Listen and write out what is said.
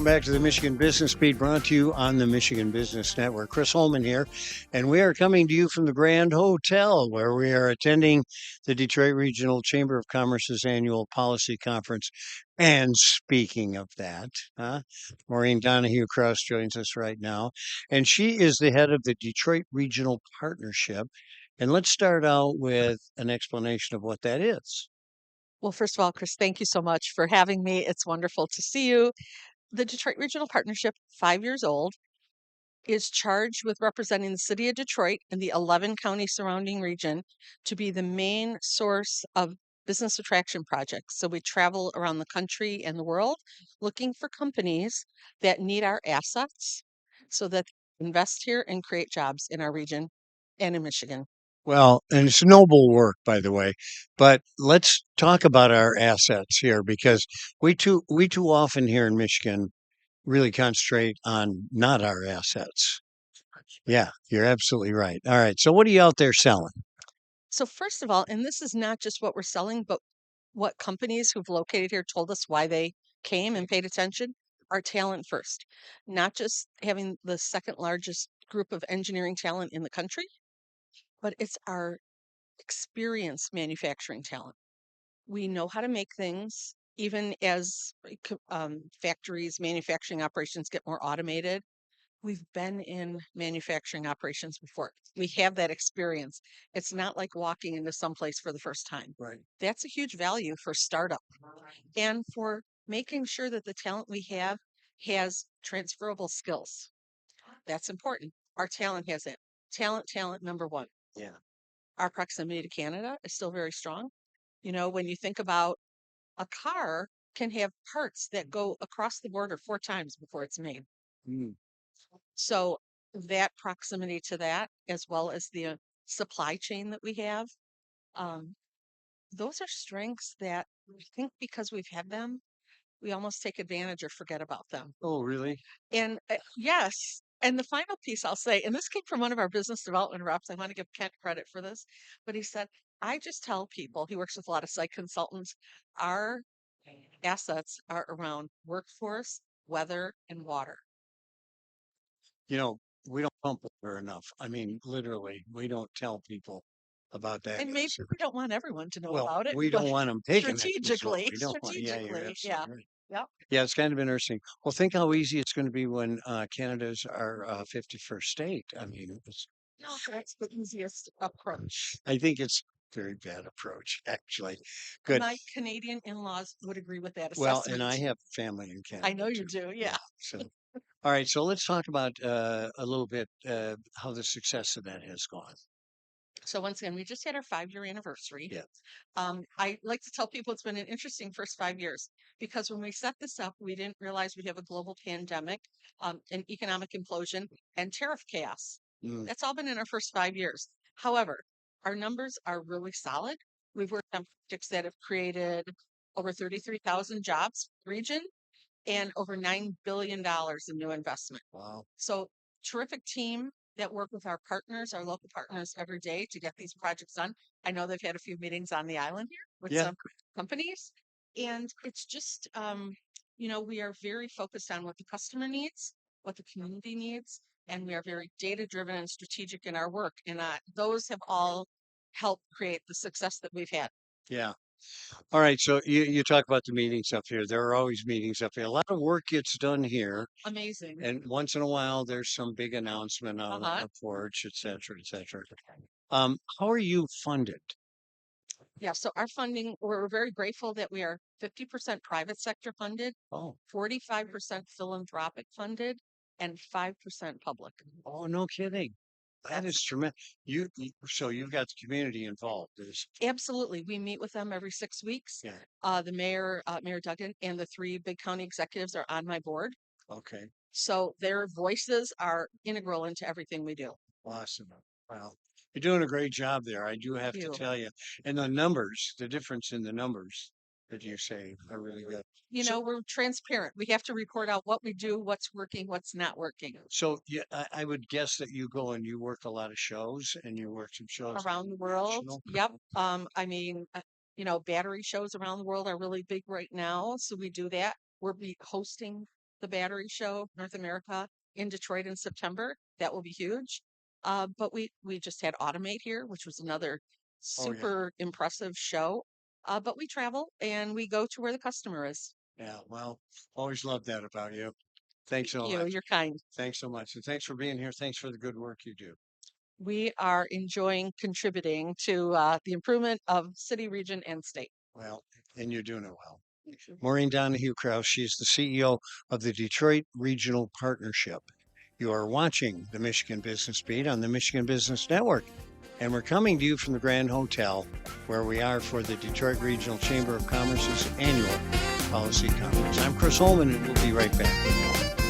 back to the Michigan Business Beat, brought to you on the Michigan Business Network. Chris Holman here, and we are coming to you from the Grand Hotel, where we are attending the Detroit Regional Chamber of Commerce's annual policy conference. And speaking of that, Maureen Donohue Krauss joins us right now, and she is the head of the Detroit Regional Partnership. And let's start out with an explanation of what that is. Well, first of all, Chris, thank you so much for having me. It's wonderful to see you. The Detroit Regional Partnership, 5 years old, is charged with representing the city of Detroit and the 11 county surrounding region to be the main source of business attraction projects. So we travel around the country and the world looking for companies that need our assets so that they invest here and create jobs in our region and in Michigan. Well, and it's noble work, by the way. But let's talk about our assets here because we too often here in Michigan really concentrate on not our assets. Yeah, you're absolutely right. All right. So what are you out there selling? So first of all, and this is not just what we're selling, but what companies who've located here told us why they came and paid attention, our talent first. Not just having the second largest group of engineering talent in the country, but it's our experienced manufacturing talent. We know how to make things, even as factories, manufacturing operations get more automated. We've been in manufacturing operations before. We have that experience. It's not like walking into someplace for the first time. Right. That's a huge value for startup and for making sure that the talent we have has transferable skills. That's important. Our talent has it. Talent, number one. Yeah. Our proximity to Canada is still very strong. You know, when you think about a car can have parts that go across the border 4 times before it's made. Mm. So that proximity to that, as well as the supply chain that we have, um, those are strengths that I think because we've had them, we almost take advantage or forget about them. Oh, really? And yes, and the final piece I'll say, and this came from one of our business development reps. I want to give Kent credit for this, but he said, I just tell people, he works with a lot of site consultants, our assets are around workforce, weather, and water. You know, we don't pump water enough. I mean, literally, we don't tell people about that. And maybe we don't want everyone to know Well, about it, we but don't want them taking it as well. strategically, We don't want, yeah, you're strategically, yeah. absolutely right. Yep. Yeah, it's kind of interesting. Well, think how easy it's going to be when Canada's our 51st state. I mean, No, that's the easiest approach. I think it's a very bad approach, actually. And Good. my Canadian in-laws would agree with that Well, and I assessment. have family in I Canada know you too. do, Yeah. yeah. So, all right. So let's talk about a little bit how the success of that has gone. So once again, we just had our 5 year anniversary. Yeah. I like to tell people it's been an interesting first 5 years because when we set this up, we didn't realize we'd have a global pandemic, an economic implosion, and tariff chaos. Mm. That's all been in our first 5 years. However, our numbers are really solid. We've worked on projects that have created over 33,000 jobs in the region and over $9 billion in new investment. Wow. So terrific team that work with our partners, our local partners every day to get these projects done. I know they've had a few meetings on the island here with Yeah. some companies. And it's just, we are very focused on what the customer needs, what the community needs, and we are very data driven and strategic in our work. And those have all helped create the success that we've had. Yeah. All right. So you talk about the meetings up here. There are always meetings up here. A lot of work gets done here. Amazing. And once in a while, there's some big announcement on Uh-huh. a porch, et cetera, et cetera. How are you funded? Yeah, so our funding, we're very grateful that we are 50% private sector funded, Oh, 45% philanthropic funded, and 5% public. oh, no kidding. That is That's tremendous. So you've got the community involved. There's, absolutely. We meet with them every 6 weeks. yeah, The mayor, Mayor Duggan, and the three big county executives are on my board. okay, So their voices are integral into everything we do. awesome. Well, you're doing a great job there. I do Thank have to you. tell you. And the numbers, the difference in the numbers that you say are really good. You So, know, we're transparent. We have to report out what we do, what's working, what's not working so yeah, I would guess that you go and you work a lot of shows and you work some shows around the world. international. Yep. I mean, battery shows around the world are really big right now. So we do that. We're hosting the Battery Show, North America, in Detroit in September. That will be huge. But we just had Automate here, which was another Oh, yeah. super impressive show. But we travel and we go to where the customer is. Yeah. Well, always love that about you. Thanks so You, much. you're kind. Thanks so much. And thanks for being here. Thanks for the good work you do. We are enjoying contributing to the improvement of city, region, and state. Well, and you're doing it well. Maureen Donohue Krauss, she's the CEO of the Detroit Regional Partnership. You are watching the Michigan Business Beat on the Michigan Business Network. And we're coming to you from the Grand Hotel, where we are for the Detroit Regional Chamber of Commerce's annual policy conference. I'm Chris Holman, and we'll be right back with you.